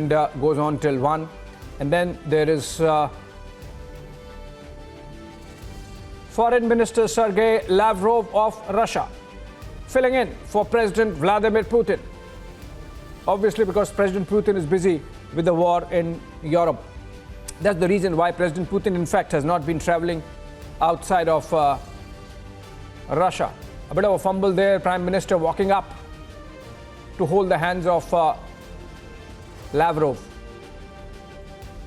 and goes on till 1. And then there is Foreign Minister Sergey Lavrov of Russia filling in for President Vladimir Putin. Obviously, because President Putin is busy with the war in Europe. That's the reason why President Putin, in fact, has not been traveling outside of Russia. A bit of a fumble there, Prime Minister walking up to hold the hands of Lavrov.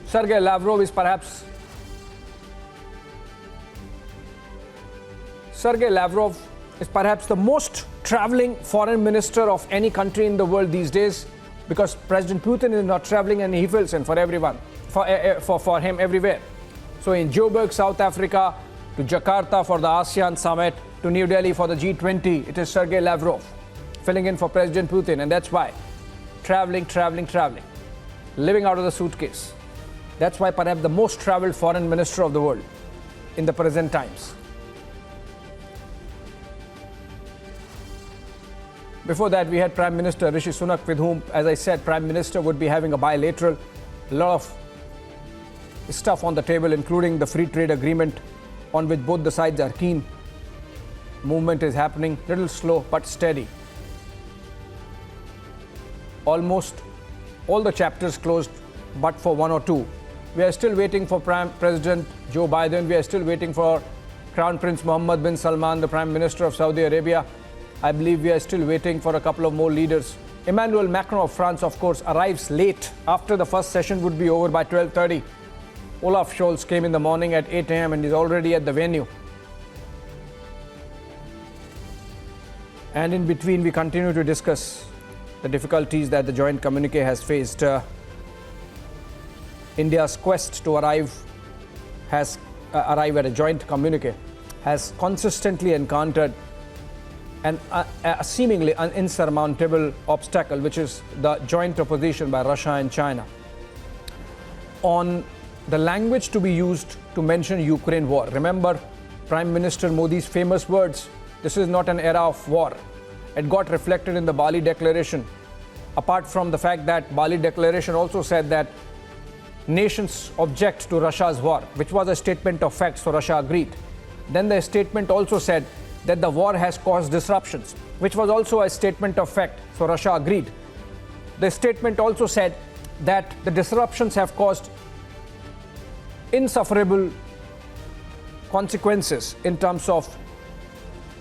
Sergey Lavrov is perhaps the most traveling foreign minister of any country in the world these days, because President Putin is not traveling and he fills in for everyone, for him everywhere. So in Joburg, South Africa, to Jakarta for the ASEAN summit, to New Delhi for the G20, it is Sergey Lavrov filling in for President Putin, and that's why traveling, living out of the suitcase. That's why perhaps the most traveled foreign minister of the world in the present times. Before that, we had Prime Minister Rishi Sunak, with whom, as I said, Prime Minister would be having a bilateral. A lot of stuff on the table, including the free trade agreement on which both the sides are keen. Movement is happening, little slow but steady. Almost all the chapters closed, but for one or two. We are still waiting for President Joe Biden. We are still waiting for Crown Prince Mohammed bin Salman, the Prime Minister of Saudi Arabia. I believe we are still waiting for a couple of more leaders. Emmanuel Macron of France, of course, arrives late after the first session would be over by 12:30. Olaf Scholz came in the morning at 8 a.m. and is already at the venue. And in between, we continue to discuss the difficulties that the joint communique has faced. India's quest to arrive at a joint communique has consistently encountered a seemingly insurmountable obstacle, which is the joint opposition by Russia and China on the language to be used to mention Ukraine war. Remember Prime Minister Modi's famous words, "This is not an era of war." It got reflected in the Bali Declaration. Apart from the fact that Bali Declaration also said that nations object to Russia's war, which was a statement of facts, so Russia agreed. Then the statement also said that the war has caused disruptions, which was also a statement of fact, so Russia agreed. The statement also said that the disruptions have caused insufferable consequences in terms of